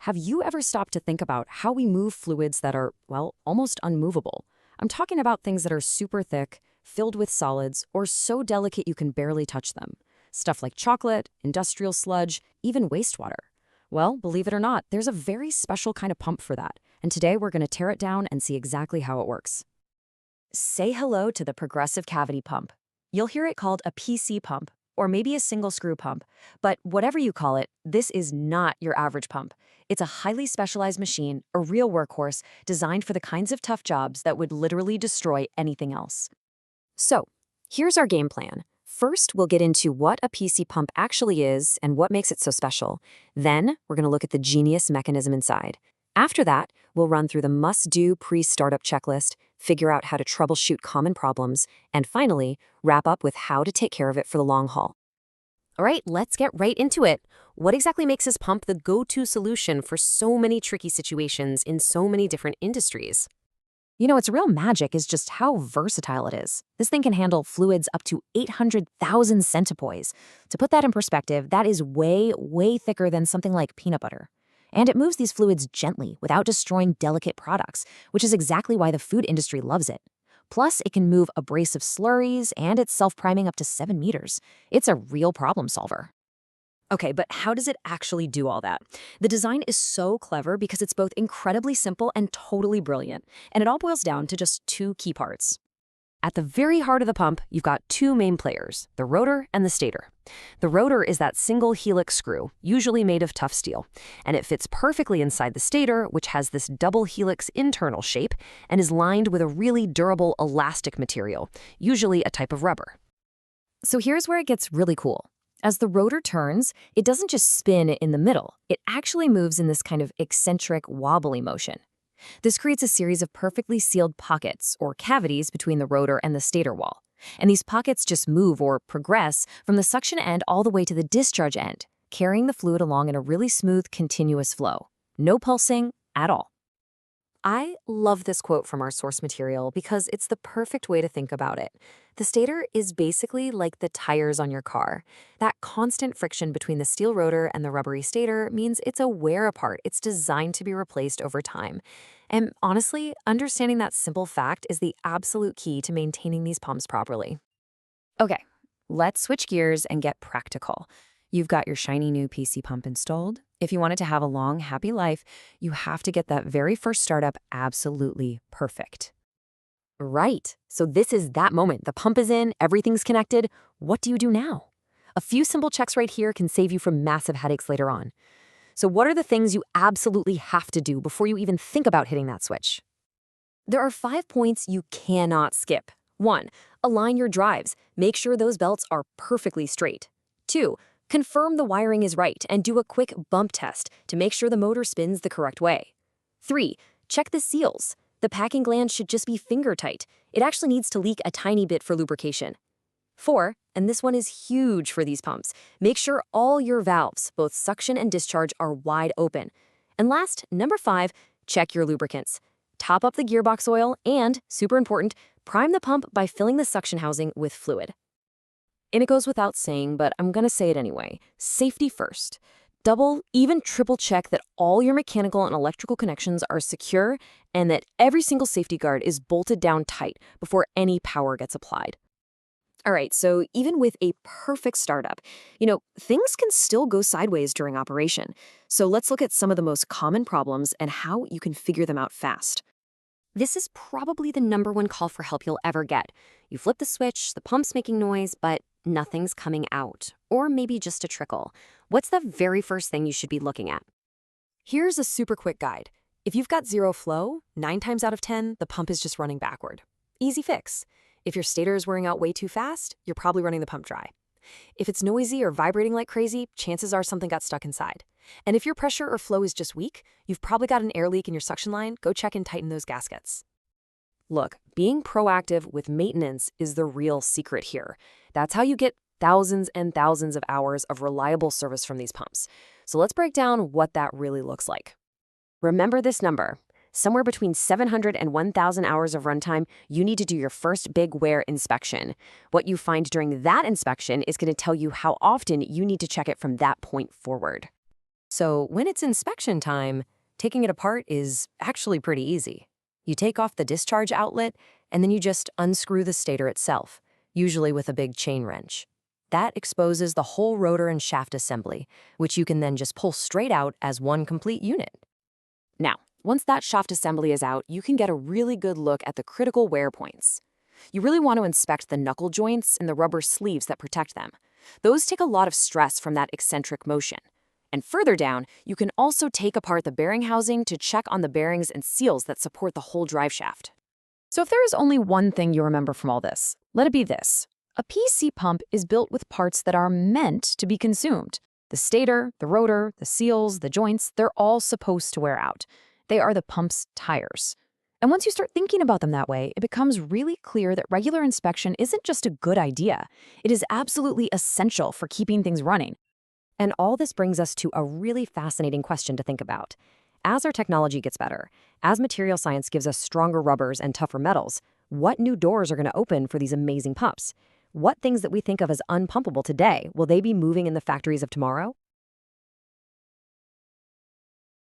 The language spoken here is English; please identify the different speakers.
Speaker 1: Have you ever stopped to think about how we move fluids that are, well, almost unmovable? I'm talking about things that are super thick, filled with solids, or so delicate you can barely touch them. Stuff like chocolate, industrial sludge, even wastewater. Well, believe it or not, there's a very special kind of pump for that, and today we're going to tear it down and see exactly how it works. Say hello to the progressive cavity pump. You'll hear it called a PC pump, or maybe a single screw pump. But whatever you call it, this is not your average pump. It's a highly specialized machine, a real workhorse, designed for the kinds of tough jobs that would literally destroy anything else. So, here's our game plan. First, we'll get into what a PC pump actually is and what makes it so special. Then, we're going to look at the genius mechanism inside. After that, we'll run through the must-do pre-startup checklist, figure out how to troubleshoot common problems, and finally, wrap up with how to take care of it for the long haul.
Speaker 2: All right, let's get right into it. What exactly makes this pump the go-to solution for so many tricky situations in so many different industries?
Speaker 1: You know, its real magic is just how versatile it is. This thing can handle fluids up to 800,000 centipoise. To put that in perspective, that is way, way thicker than something like peanut butter. And it moves these fluids gently without destroying delicate products, which is exactly why the food industry loves it. Plus, it can move abrasive slurries, and it's self-priming up to 7 meters. It's a real problem solver. Okay, but how does it actually do all that? The design is so clever because it's both incredibly simple and totally brilliant, and it all boils down to just 2 key parts. At the very heart of the pump, you've got 2 main players, the rotor and the stator. The rotor is that single-helix screw, usually made of tough steel, and it fits perfectly inside the stator, which has this double-helix internal shape and is lined with a really durable elastic material, usually a type of rubber. So here's where it gets really cool. As the rotor turns, it doesn't just spin in the middle. It actually moves in this kind of eccentric, wobbly motion. This creates a series of perfectly sealed pockets, or cavities, between the rotor and the stator wall. And these pockets just move or progress from the suction end all the way to the discharge end, carrying the fluid along in a really smooth, continuous flow. No pulsing at all. I love this quote from our source material because it's the perfect way to think about it. The stator is basically like the tires on your car. That constant friction between the steel rotor and the rubbery stator means it's a wear apart. It's designed to be replaced over time. And honestly, understanding that simple fact is the absolute key to maintaining these pumps properly. Okay, let's switch gears and get practical. You've got your shiny new PC pump installed. If you want it to have a long, happy life, you have to get that very first startup absolutely perfect. Right, so this is that moment. The pump is in, everything's connected. What do you do now? A few simple checks right here can save you from massive headaches later on. So what are the things you absolutely have to do before you even think about hitting that switch? There are 5 points you cannot skip. 1. Align your drives. Make sure those belts are perfectly straight. 2. Confirm the wiring is right and do a quick bump test to make sure the motor spins the correct way. 3. Check the seals. The packing gland should just be finger tight. It actually needs to leak a tiny bit for lubrication. 4, and this one is huge for these pumps, make sure all your valves, both suction and discharge, are wide open. And last, number 5, check your lubricants. Top up the gearbox oil and, super important, prime the pump by filling the suction housing with fluid. And it goes without saying, but I'm going to say it anyway. Safety first. Double, even triple check that all your mechanical and electrical connections are secure and that every single safety guard is bolted down tight before any power gets applied. All right, so even with a perfect startup, things can still go sideways during operation. So let's look at some of the most common problems and how you can figure them out fast. This is probably the #1 call for help you'll ever get. You flip the switch, the pump's making noise, but nothing's coming out. Or maybe just a trickle. What's the very first thing you should be looking at? Here's a super quick guide. If you've got zero flow, 9 times out of 10, the pump is just running backward. Easy fix. If your stator is wearing out way too fast, you're probably running the pump dry. If it's noisy or vibrating like crazy, chances are something got stuck inside. And if your pressure or flow is just weak, you've probably got an air leak in your suction line. Go check and tighten those gaskets. Look, being proactive with maintenance is the real secret here. That's how you get thousands and thousands of hours of reliable service from these pumps. So let's break down what that really looks like. Remember this number. Somewhere between 700 and 1,000 hours of runtime, you need to do your first big wear inspection. What you find during that inspection is going to tell you how often you need to check it from that point forward.
Speaker 2: So when it's inspection time, taking it apart is actually pretty easy. You take off the discharge outlet, and then you just unscrew the stator itself, usually with a big chain wrench. That exposes the whole rotor and shaft assembly, which you can then just pull straight out as one complete unit. Now, once that shaft assembly is out, you can get a really good look at the critical wear points. You really want to inspect the knuckle joints and the rubber sleeves that protect them. Those take a lot of stress from that eccentric motion. And further down, you can also take apart the bearing housing to check on the bearings and seals that support the whole drive shaft.
Speaker 1: So if there is only one thing you remember from all this, let it be this. A PC pump is built with parts that are meant to be consumed. The stator, the rotor, the seals, the joints, they're all supposed to wear out. They are the pump's tires. And once you start thinking about them that way, it becomes really clear that regular inspection isn't just a good idea. It is absolutely essential for keeping things running.
Speaker 2: And all this brings us to a really fascinating question to think about. As our technology gets better, as material science gives us stronger rubbers and tougher metals, what new doors are going to open for these amazing pumps? What things that we think of as unpumpable today, will they be moving in the factories of tomorrow?